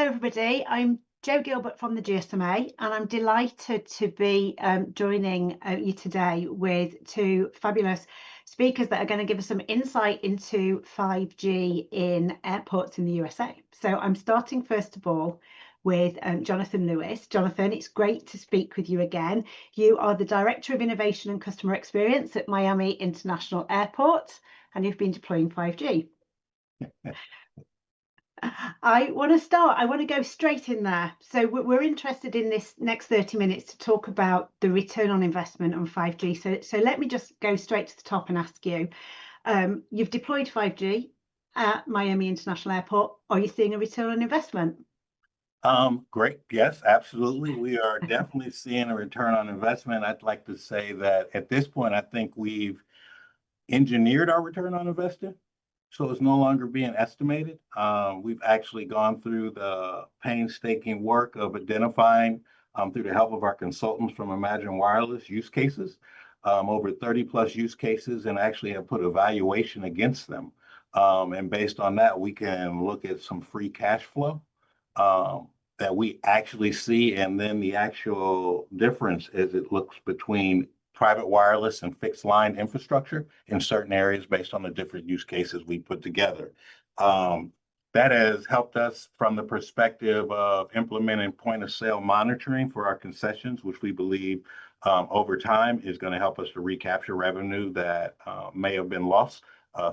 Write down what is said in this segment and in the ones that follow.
everybody. I'm Jo Gilbert from the GSMA, and I'm delighted to be joining you today with two fabulous speakers that are going to give us some insight into 5G in airports in the USA. So I'm starting first of all with Jonathan Lewis. Jonathan, it's great to speak with you again. You are the Director of Innovation and Customer Experience at Miami International Airport, and you've been deploying 5G. I want to go straight in there. So we're interested in this next 30 minutes to talk about the return on investment on 5G. So let me just go straight to the top and ask you, you've deployed 5G at Miami International Airport. Are you seeing a return on investment? Great. Yes, absolutely. We are definitely seeing a return on investment. I'd like to say that at this point, I think we've engineered our return on investment. So it's no longer being estimated. We've actually gone through the painstaking work of identifying, through the help of our consultants from Imagine Wireless, use cases, over 30 plus use cases, and actually have put evaluation against them. And based on that, we can look at some free cash flow that we actually see, and then the actual difference as it looks between private wireless and fixed line infrastructure in certain areas based on the different use cases we put together. That has helped us from the perspective of implementing point of sale monitoring for our concessions, which we believe over time is going to help us to recapture revenue that may have been lost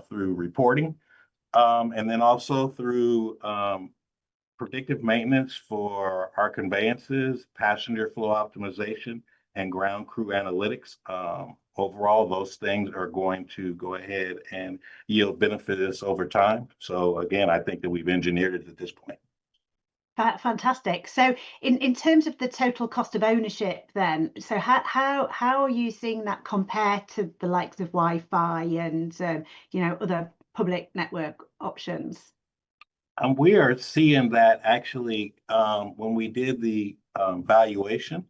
through reporting. And then also through predictive maintenance for our conveyances, passenger flow optimization, and ground crew analytics. Overall, those things are going to go ahead and yield benefits over time. So again, I think that we've engineered it at this point. Fantastic. So in terms of the total cost of ownership then, so how are you seeing that compare to the likes of Wi-Fi and other public network options? And we are seeing that actually when we did the valuation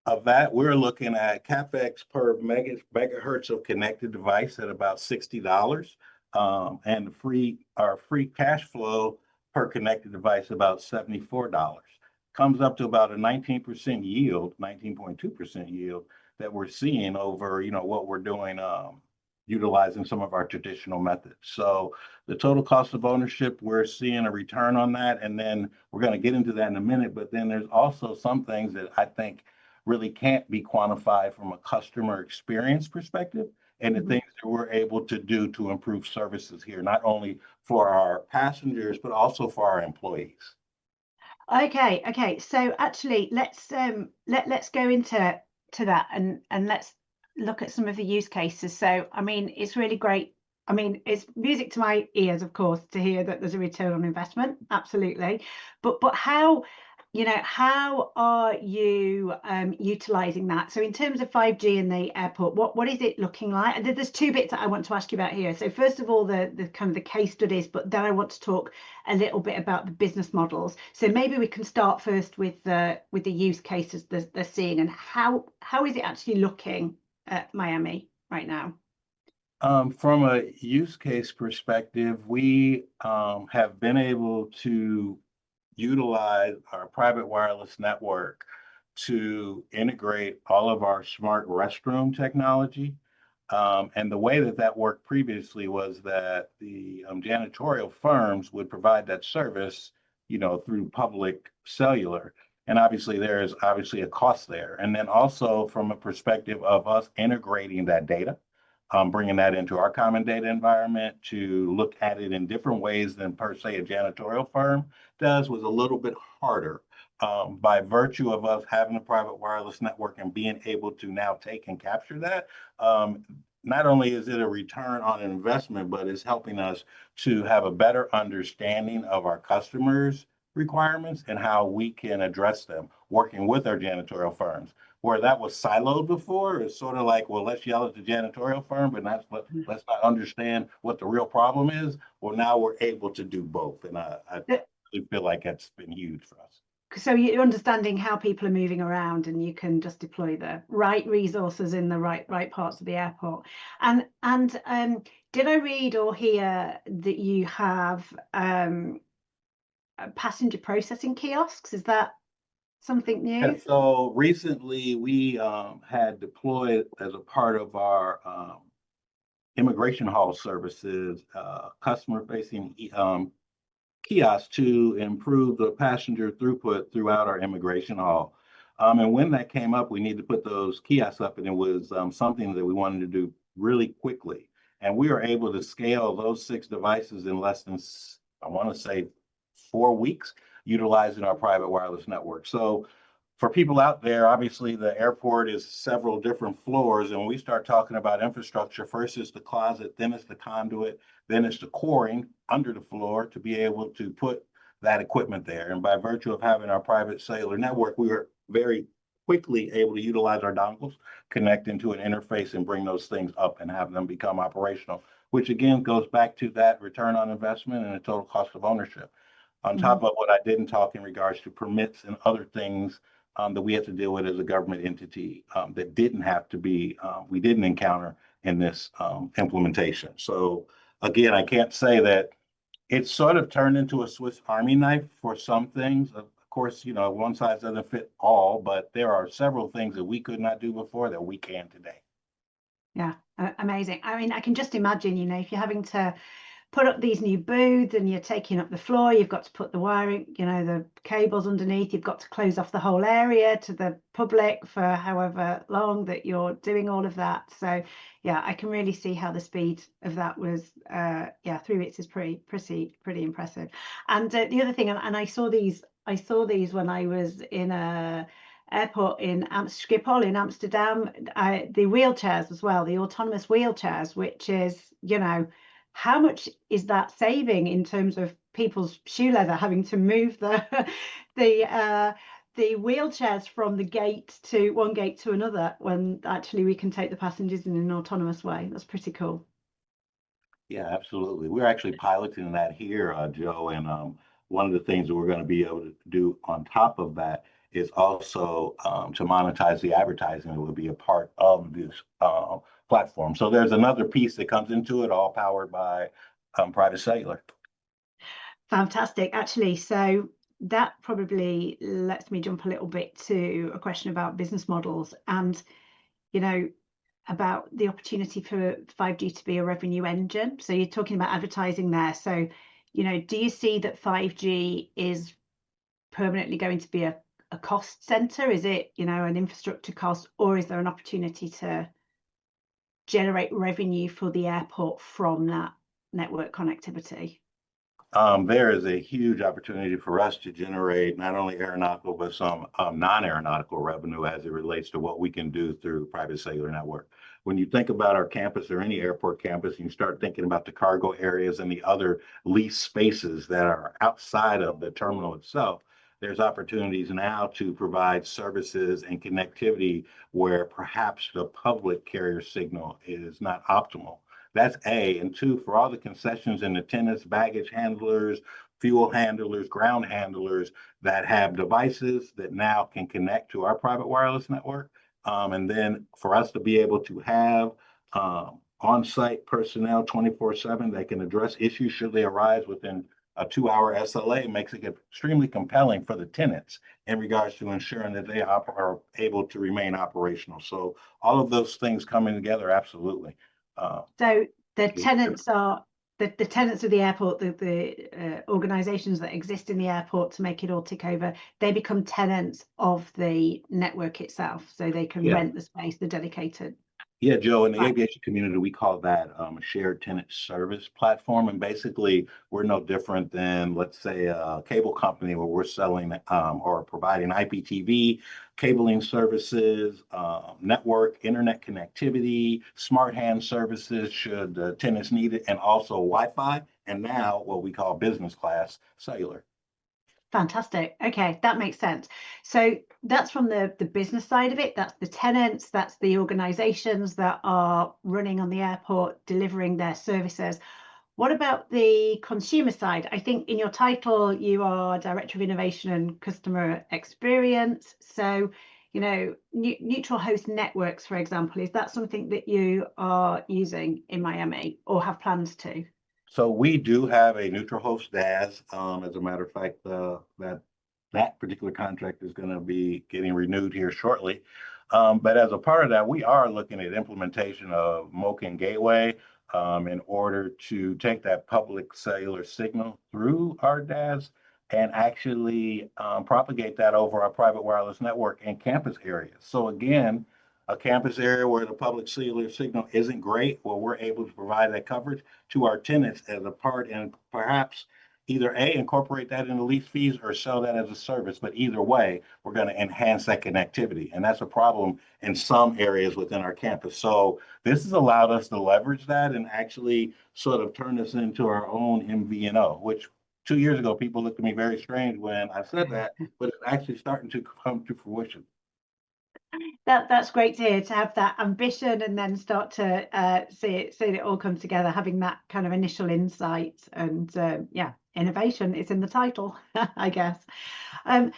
of that, we're looking at CapEx per megahertz of connected device at about $60, and our free cash flow per connected device about $74. Comes up to about a 19% yield, 19.2% yield that we're seeing over what we're doing utilizing some of our traditional methods. So the total cost of ownership, we're seeing a return on that, and then we're going to get into that in a minute. But then there's also some things that I think really can't be quantified from a customer experience perspective, and the things that we're able to do to improve services here, not only for our passengers, but also for our employees. Okay. So actually, let's go into that and let's look at some of the use cases. So I mean, it's really great. I mean, it's music to my ears, of course, to hear that there's a return on investment. Absolutely, but how are you utilizing that? So in terms of 5G in the airport, what is it looking like? And there's two bits that I want to ask you about here. So first of all, the kind of the case studies, but then I want to talk a little bit about the business models. So maybe we can start first with the use cases they're seeing, and how is it actually looking at Miami right now? From a use case perspective, we have been able to utilize our private wireless network to integrate all of our smart restroom technology. And the way that worked previously was that the janitorial firms would provide that service, through public cellular. And obviously, there is obviously a cost there. And then also from a perspective of us integrating that data, bringing that into our common data environment to look at it in different ways than per se a janitorial firm does was a little bit harder. By virtue of us having a private wireless network and being able to now take and capture that, not only is it a return on investment, but it's helping us to have a better understanding of our customers' requirements and how we can address them working with our janitorial firms. Where that was siloed before, it's sort of like, well, let's yell at the janitorial firm, but let's not understand what the real problem is. Well, now we're able to do both, and I really feel like that's been huge for us. So you're understanding how people are moving around, and you can just deploy the right resources in the right parts of the airport. And did I read or hear that you have passenger processing kiosks. Is that something new? And so recently we had deployed as a part of our immigration hall services, customer facing kiosks to improve the passenger throughput throughout our immigration hall. And when that came up, we needed to put those kiosks up, and it was something that we wanted to do really quickly. And we were able to scale those 6 devices in less than, I want to say, 4 weeks, utilizing our private wireless network. So for people out there, obviously the airport is several different floors. And when we start talking about infrastructure, first is the closet, then it's the conduit, then it's the coring under the floor to be able to put that equipment there. And by virtue of having our private cellular network, we were very quickly able to utilize our dongles, connect into an interface and bring those things up and have them become operational, which again goes back to that return on investment and the total cost of ownership. On Mhm. top of what I didn't talk in regards to permits and other things that we have to deal with as a government entity that didn't have to be, we didn't encounter in this implementation. So again, I can't say that it's sort of turned into a Swiss Army knife for some things. Of course, one size doesn't fit all, but there are several things that we could not do before that we can today. Yeah, amazing. I mean, I can just imagine, if you're having to put up these new booths and you're taking up the floor, you've got to put the wiring, the cables underneath, you've got to close off the whole area to the public for however long that you're doing all of that. So yeah, I can really see how the speed of that was, 3 weeks is pretty impressive. And the other thing, and I saw these when I was in a airport in Schiphol in Amsterdam, the wheelchairs as well, the autonomous wheelchairs, which is, how much is that saving in terms of people's shoe leather having to move the the wheelchairs from the gate to one gate to another when actually we can take the passengers in an autonomous way? That's pretty cool. Yeah, absolutely. We're actually piloting that here, Joe. And one of the things that we're going to be able to do on top of that is also to monetize the advertising that will be a part of this platform. So there's another piece that comes into it, all powered by private cellular. Fantastic. Actually, so that probably lets me jump a little bit to a question about business models and, you know, about the opportunity for 5G to be a revenue engine. So you're talking about advertising there. So, do you see that 5G is permanently going to be a cost center? Is it, an infrastructure cost, or is there an opportunity to generate revenue for the airport from that network connectivity? There is a huge opportunity for us to generate not only aeronautical, but some non-aeronautical revenue as it relates to what we can do through private cellular network. When you think about our campus or any airport campus, and you start thinking about the cargo areas and the other lease spaces that are outside of the terminal itself, there's opportunities now to provide services and connectivity where perhaps the public carrier signal is not optimal. That's A. And two, for all the concessions and attendants, baggage handlers, fuel handlers, ground handlers that have devices that now can connect to our private wireless network. And then for us to be able to have on-site personnel 24/7 that can address issues should they arise within a 2-hour SLA makes it extremely compelling for the tenants in regards to ensuring that they are able to remain operational. So all of those things coming together, absolutely. Uh, So the tenants are the tenants of the airport, the organizations that exist in the airport to make it all tick over, they become tenants of the network itself. So they can yeah, rent the space, the dedicated. yeah, Joe. In the Right. aviation community, we call that a shared tenant service platform, and basically, we're no different than, let's say, a cable company where we're selling or providing IPTV, cabling services, network, internet connectivity, smart hand services should tenants need it, and also Wi-Fi, and now what we call business class cellular. Fantastic. Okay, that makes sense. So that's from the business side of it. That's the tenants, that's the organizations that are running on the airport, delivering their services. What about the consumer side? I think in your title, you are Director of Innovation and Customer Experience. So, neutral host networks, for example, is that something that you are using in Miami or have plans to? So we do have a neutral host DAS. As a matter of fact, that particular contract is going to be getting renewed here shortly. But as a part of that, we are looking at implementation of MOCN Gateway in order to take that public cellular signal through our DAS and actually propagate that over our private wireless network in campus areas. So again, a campus area where the public cellular signal isn't great, well, we're able to provide that coverage to our tenants as a part and perhaps either A, incorporate that in the lease fees or sell that as a service. But either way, we're going to enhance that connectivity. And that's a problem in some areas within our campus. So this has allowed us to leverage that and actually sort of turn this into our own MVNO, which 2 years ago, people looked at me very strange when I said that, but it's actually starting to come to fruition. That's great to hear, to have that ambition and then start to see it all come together, having that kind of initial insight and yeah, innovation is in the title, I guess. I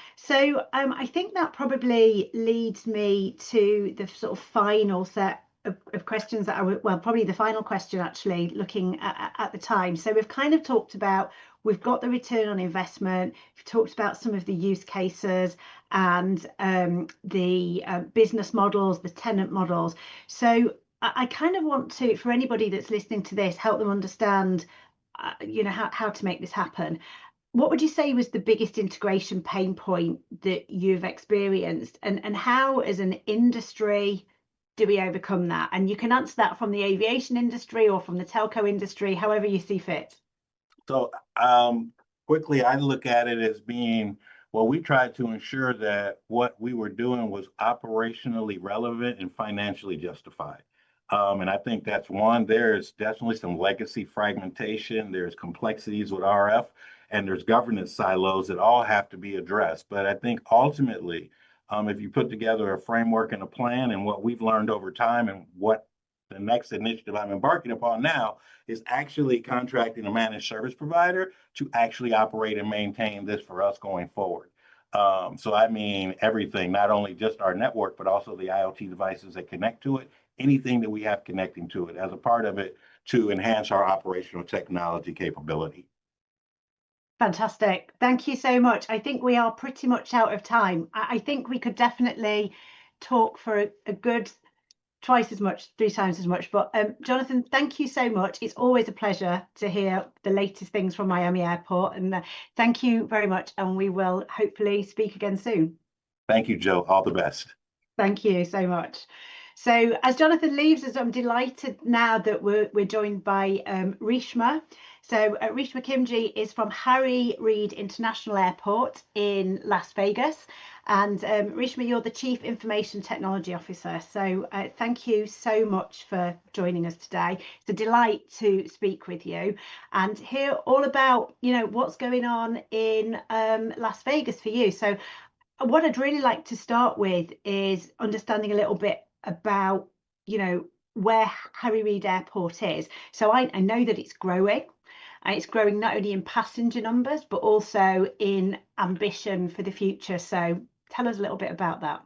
think that probably leads me to the sort of final set of questions that I would, well, probably the final question actually, looking at the time. So we've kind of talked about, we've got the return on investment, we've talked about some of the use cases and the business models, the tenant models. So I kind of want to, for anybody that's listening to this, help them understand, how to make this happen. What would you say was the biggest integration pain point that you've experienced, and how, as an industry, do we overcome that? And you can answer that from the aviation industry or from the telco industry, however you see fit. So quickly, I look at it as being, well, we tried to ensure that what we were doing was operationally relevant and financially justified. And I think that's one. There's definitely some legacy fragmentation. There's complexities with RF, and there's governance silos that all have to be addressed. But I think ultimately, if you put together a framework and a plan, and what we've learned over time, and what the next initiative I'm embarking upon now is actually contracting a managed service provider to actually operate and maintain this for us going forward. So I mean everything, not only just our network, but also the IoT devices that connect to it, anything that we have connecting to it as a part of it to enhance our operational technology capability. Fantastic. Thank you so much. I think we are pretty much out of time. I think we could definitely talk for a good twice as much, 3 times as much. But Jonathan, thank you so much. It's always a pleasure to hear the latest things from Miami Airport. And thank you very much. And we will hopefully speak again soon. Thank you, Joe. All the best. Thank you so much. So as Jonathan leaves us, I'm delighted now that we're joined by Reshma. So Reshma Kimji is from Harry Reid International Airport in Las Vegas. And Reshma, you're the Chief Information Technology Officer. So thank you so much for joining us today. It's a delight to speak with you and hear all about, what's going on in Las Vegas for you. So what I'd really like to start with is understanding a little bit about, where Harry Reid Airport is. So I know that it's growing. It's growing not only in passenger numbers, but also in ambition for the future. So tell us a little bit about that.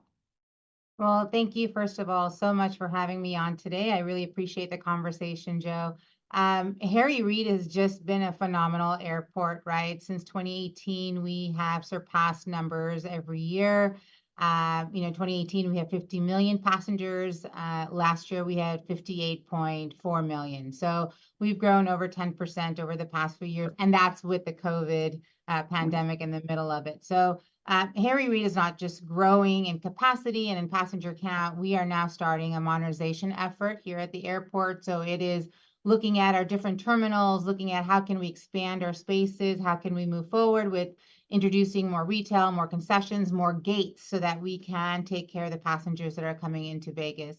Well, thank you, first of all, so much for having me on today. I really appreciate the conversation, Joe. Harry Reid has just been a phenomenal airport, right? Since 2018, we have surpassed numbers every year. 2018, we had 50 million passengers. Last year, we had 58.4 million. So we've grown over 10% over the past few years, and that's with the COVID pandemic in the middle of it. So Harry Reid is not just growing in capacity and in passenger count. We are now starting a modernization effort here at the airport. So it is looking at our different terminals, looking at how can we expand our spaces, how can we move forward with introducing more retail, more concessions, more gates so that we can take care of the passengers that are coming into Vegas.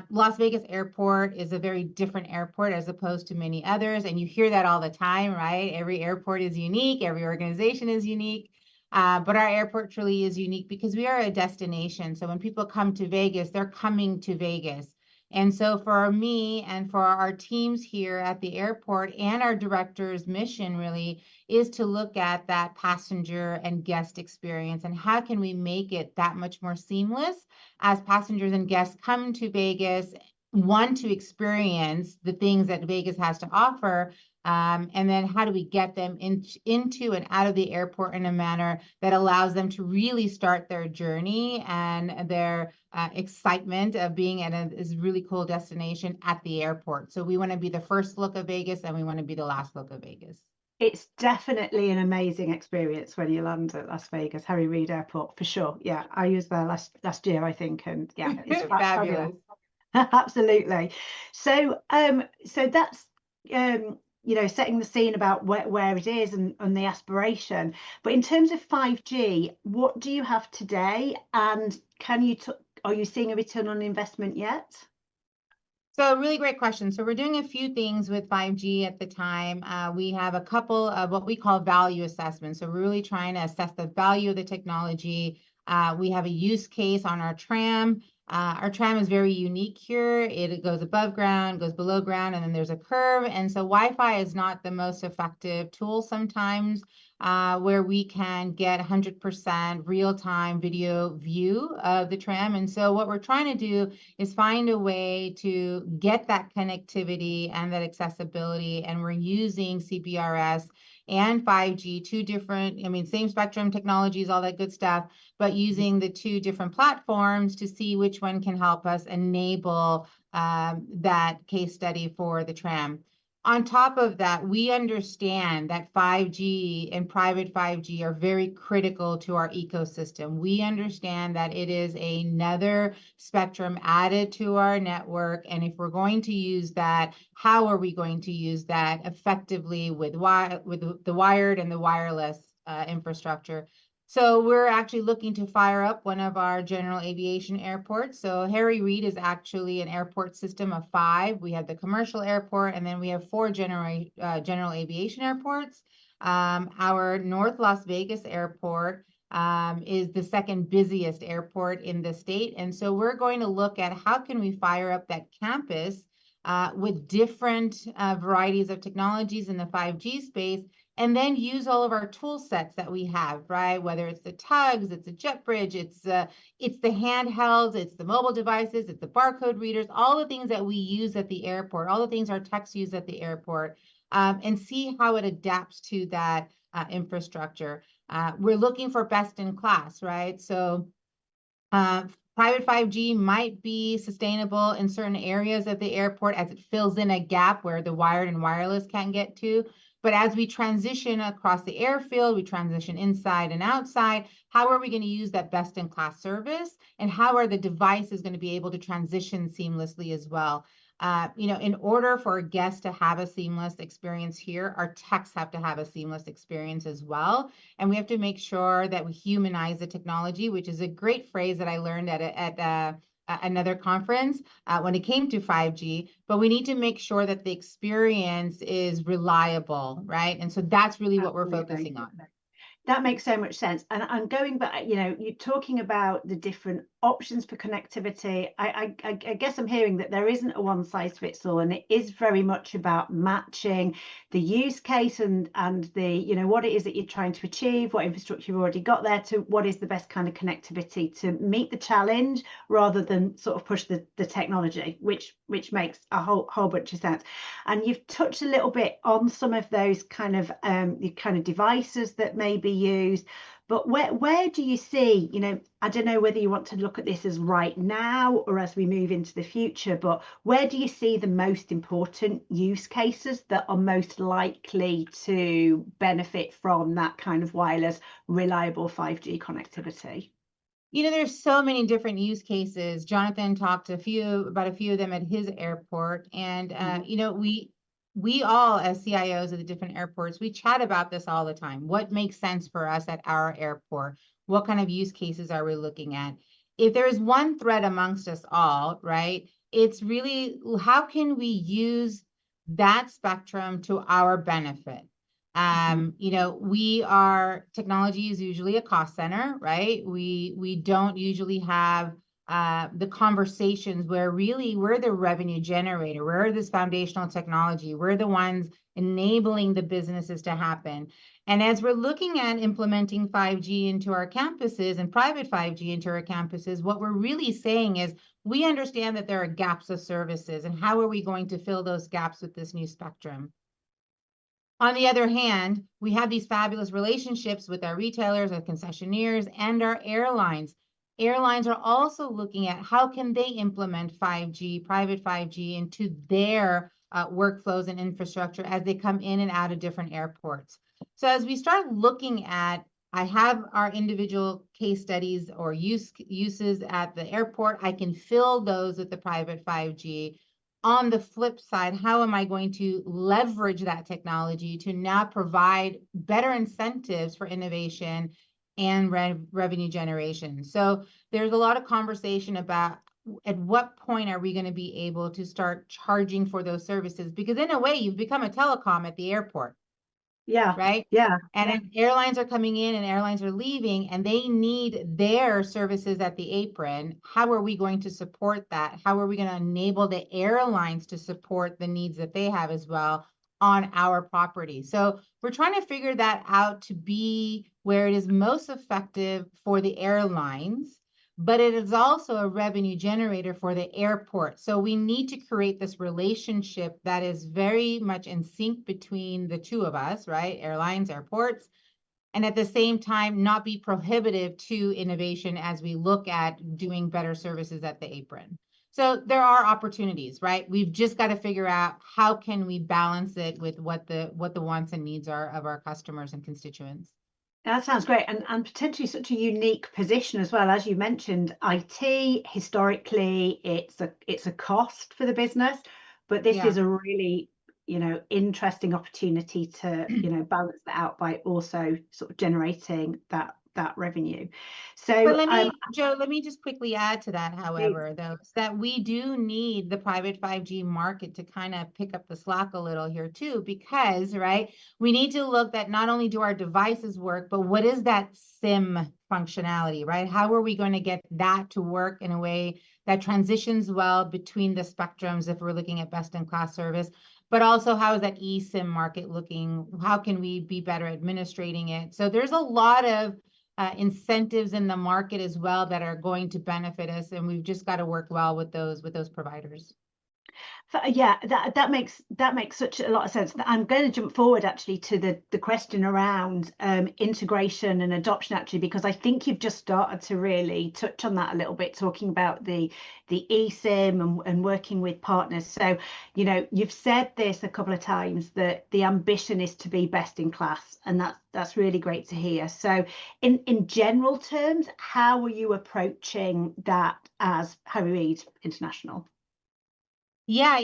Las Vegas Airport is a very different airport as opposed to many others. And you hear that all the time, right? Every airport is unique. Every organization is unique. But our airport truly is unique because we are a destination. So when people come to Vegas, they're coming to Vegas. And so for me and for our teams here at the airport and our director's mission really is to look at that passenger and guest experience and how can we make it that much more seamless as passengers and guests come to Vegas, want to experience the things that Vegas has to offer, And then how do we get them into and out of the airport in a manner that allows them to really start their journey and their excitement of being at a really cool destination at the airport. So we want to be the first look of Vegas, and we want to be the last look of Vegas. It's definitely an amazing experience when you land at Las Vegas, Harry Reid Airport, for sure. Yeah, I was there last year, I think, and yeah, it's Fabulous. Absolutely. So so that's you know, setting the scene about where it is and the aspiration. But in terms of 5G, what do you have today? And can you are you seeing a return on investment yet? So really great question. So we're doing a few things with 5G at the time. We have a couple of what we call value assessments. So we're really trying to assess the value of the technology. We have a use case on our tram. Our tram is very unique here. It goes above ground, goes below ground, and then there's a curve. And so Wi-Fi is not the most effective tool sometimes, where we can get 100% real-time video view of the tram. And so what we're trying to do is find a way to get that connectivity and that accessibility. And we're using CBRS and 5G, two different, I mean, same spectrum technologies, all that good stuff, but using the two different platforms to see which one can help us enable that case study for the tram. On top of that, we understand that 5G and private 5G are very critical to our ecosystem. We understand that it is another spectrum added to our network. And if we're going to use that, how are we going to use that effectively with the wired and the wireless infrastructure? So we're actually looking to fire up one of our general aviation airports. So Harry Reid is actually an airport system of 5. We have the commercial airport, and then we have 4 general aviation airports. Our North Las Vegas airport is the second busiest airport in the state. And so we're going to look at how can we fire up that campus with different varieties of technologies in the 5G space, and then use all of our tool sets that we have, right? Whether it's the tugs, it's a jet bridge, it's the handhelds, it's the mobile devices, it's the barcode readers, all the things that we use at the airport, all the things our techs use at the airport, and see how it adapts to that infrastructure. We're looking for best in class, right? So private 5G might be sustainable in certain areas of the airport as it fills in a gap where the wired and wireless can't get to. But as we transition across the airfield, we transition inside and outside, how are we going to use that best in class service? And how are the devices going to be able to transition seamlessly as well? You know, in order for a guest to have a seamless experience here, our techs have to have a seamless experience as well. And we have to make sure that we humanize the technology, which is a great phrase that I learned at another conference when it came to 5G, but we need to make sure that the experience is reliable, right? And so that's really what we're focusing on. That makes so much sense. And I'm going back, you know, you're talking about the different options for connectivity. I guess I'm hearing that there isn't a one size fits all, and it is very much about matching the use case and the, you know, what it is that you're trying to achieve, what infrastructure you've already got there, to what is the best kind of connectivity to meet the challenge, rather than sort of push the technology, which makes a whole bunch of sense. And you've touched a little bit on some of those kind of the kind of devices that may be used, but where do you see, you know, I don't know whether you want to look at this as right now or as we move into the future, but where do you see the most important use cases that are most likely to benefit from that kind of wireless, reliable 5G connectivity? You know, there's so many different use cases. Jonathan talked about a few of them at his airport. And, you know, we all, as CIOs of the different airports, we chat about this all the time. What makes sense for us at our airport? What kind of use cases are we looking at? If there is one thread amongst us all, right, it's really how can we use that spectrum to our benefit? You know, technology is usually a cost center, right? We don't usually have the conversations where really we're the revenue generator, we're this foundational technology, we're the ones enabling the businesses to happen. And as we're looking at implementing 5G into our campuses and private 5G into our campuses, what we're really saying is we understand that there are gaps of services, and how are we going to fill those gaps with this new spectrum? On the other hand, we have these fabulous relationships with our retailers, our concessionaires, and our airlines. Airlines are also looking at how can they implement 5G, private 5G, into their workflows and infrastructure as they come in and out of different airports. So as we start looking at, I have our individual case studies or uses at the airport. I can fill those with the private 5G. On the flip side, how am I going to leverage that technology to now provide better incentives for innovation and revenue generation? So there's a lot of conversation about at what point are we going to be able to start charging for those services? Because in a way, you've become a telecom at the airport, Yeah, right? yeah, And if airlines are coming in and airlines are leaving and they need their services at the apron, how are we going to support that? How are we going to enable the airlines to support the needs that they have as well on our property? So we're trying to figure that out to be where it is most effective for the airlines, but it is also a revenue generator for the airport. So we need to create this relationship that is very much in sync between the two of us, right? Airlines, airports, and at the same time, not be prohibitive to innovation as we look at doing better services at the apron. So there are opportunities, right? We've just got to figure out how can we balance it with what the wants and needs are of our customers and constituents. that sounds great, and potentially such a unique position as well. As you mentioned, IT historically it's a cost for the business, but this Yeah. is a really, interesting opportunity to, balance that out by also sort of generating that revenue. But So Joe, let me just quickly add to that, please. however, though, is that we do need the private 5G market to kind of pick up the slack a little here too, because, right, we need to look that not only do our devices work, but what is that SIM functionality, right? How are we going to get that to work in a way that transitions well between the spectrums if we're looking at best in class service? But also, how is that eSIM market looking? How can we be better administrating it? So there's a lot of incentives in the market as well that are going to benefit us, and we've just got to work well with those providers. Yeah, that makes such a lot of sense. I'm going to jump forward actually to the question around integration and adoption, actually, because I think you've just started to really touch on that a little bit, talking about the eSIM and working with partners. So, you've said this a couple of times that the ambition is to be best in class, and that's really great to hear. So, in general terms, how are you approaching that as Harry Reid International? Yeah,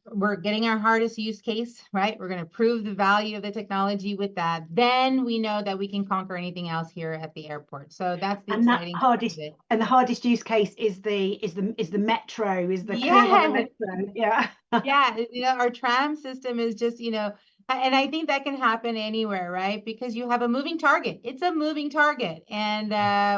we're getting our hardest use case, right? We're going to prove the value of the technology with that. Then we know that we can conquer anything else here at the airport. So that's the And that exciting part of hardest it. and the hardest use case is the metro, is the curve on the Yeah, metro. Yeah. yeah, our tram system is just, and I think that can happen anywhere, right? Because you have a moving target. It's a moving target, and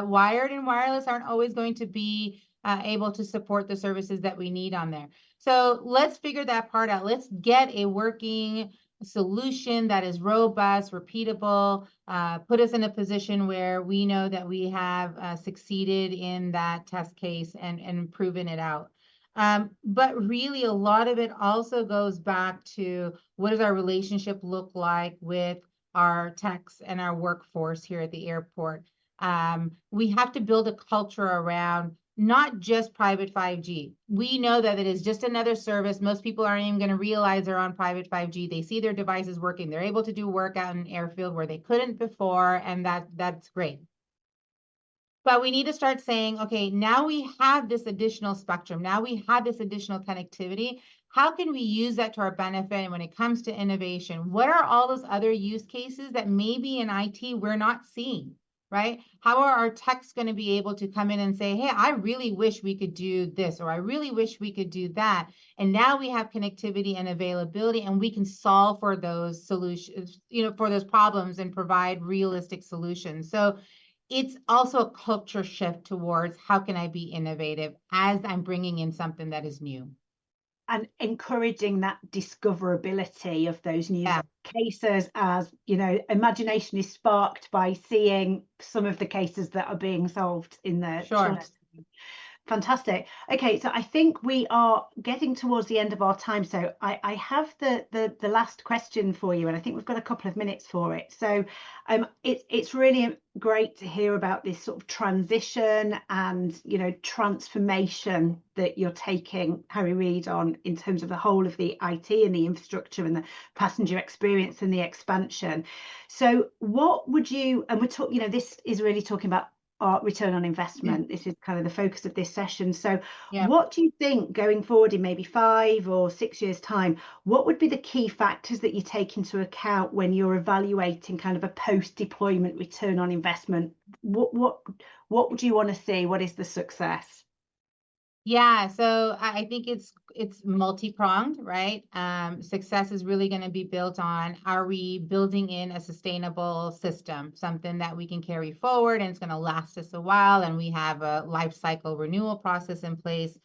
wired and wireless aren't always going to be able to support the services that we need on there. So let's figure that part out. Let's get a working solution that is robust, repeatable, put us in a position where we know that we have succeeded in that test case and proven it out. But really, a lot of it also goes back to what does our relationship look like with our techs and our workforce here at the airport. We have to build a culture around not just private 5G. We know that it is just another service. Most people aren't even going to realize they're on private 5G. They see their devices working. They're able to do work out in an airfield where they couldn't before, and that's great. But we need to start saying, okay, now we have this additional spectrum. Now we have this additional connectivity. How can we use that to our benefit? And when it comes to innovation, what are all those other use cases that maybe in IT we're not seeing, right? How are our techs going to be able to come in and say, hey, I really wish we could do this, or I really wish we could do that. And now we have connectivity and availability, and we can solve for those solutions, for those problems and provide realistic solutions. So it's also a culture shift towards how can I be innovative as I'm bringing in something that is new. And encouraging that discoverability of those new Yeah. cases, as imagination is sparked by seeing some of the cases that are being solved in the Sure. short term. Fantastic. Okay, so I think we are getting towards the end of our time. So I have the last question for you, and I think we've got a couple of minutes for it. So it's really great to hear about this sort of transition and, you know, transformation that you're taking Harry Reid on in terms of the whole of the IT and the infrastructure and the passenger experience and the expansion. So what would you, and we're talking, you know, this is really talking about our return on investment. This is kind of the focus of this session. So Yeah. what do you think going forward in maybe 5 or 6 years time, what would be the key factors that you take into account when you're evaluating kind of a post-deployment return on investment? What would you want to see? What is the success? Yeah, so I think it's multi-pronged, right? Success is really going to be built on, are we building in a sustainable system, something that we can carry forward and it's going to last us a while, and we have a life cycle renewal process in place.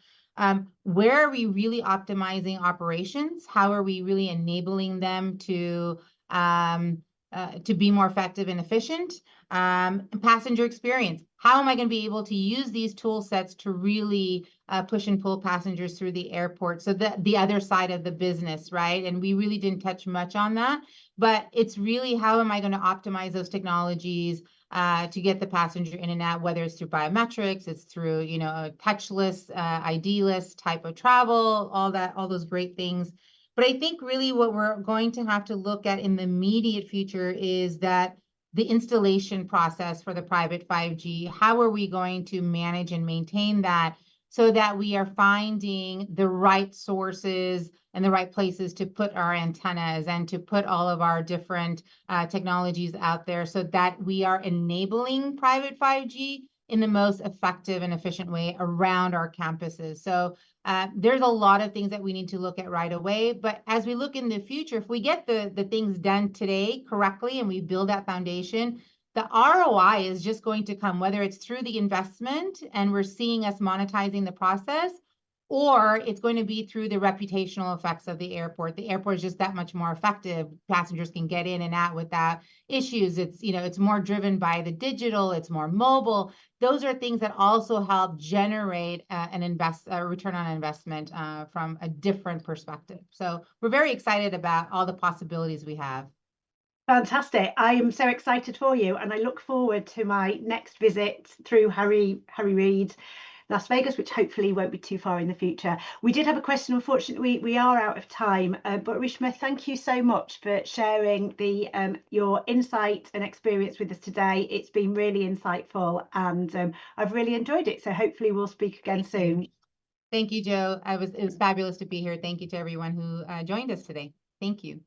Where are we really optimizing operations? How are we really enabling them to be more effective and efficient? Passenger experience. How am I going to be able to use these tool sets to really push and pull passengers through the airport? So the other side of the business, right? And we really didn't touch much on that, but it's really, how am I going to optimize those technologies to get the passenger in and out, whether it's through biometrics, it's through, you know, a touchless, ID-less type of travel, all those great things. But I think really what we're going to have to look at in the immediate future is that the installation process for the private 5G. How are we going to manage and maintain that so that we are finding the right sources and the right places to put our antennas and to put all of our different technologies out there, so that we are enabling private 5G in the most effective and efficient way around our campuses. So there's a lot of things that we need to look at right away. But as we look in the future, if we get the things done today correctly and we build that foundation, the ROI is just going to come, whether it's through the investment and we're seeing us monetizing the process, or it's going to be through the reputational effects of the airport. The airport is just that much more effective. Passengers can get in and out without issues. It's, you know, it's more driven by the digital, it's more mobile. Those are things that also help generate a return on investment from a different perspective. So we're very excited about all the possibilities we have. Fantastic. I am so excited for you, and I look forward to my next visit through Harry Reid Las Vegas, which hopefully won't be too far in the future. We did have a question. Unfortunately, we are out of time, but Rishma, thank you so much for sharing your insight and experience with us today. It's been really insightful, and I've really enjoyed it. So hopefully we'll speak again soon. Thank you, Joe. It was fabulous to be here. Thank you to everyone who joined us today. Thank you.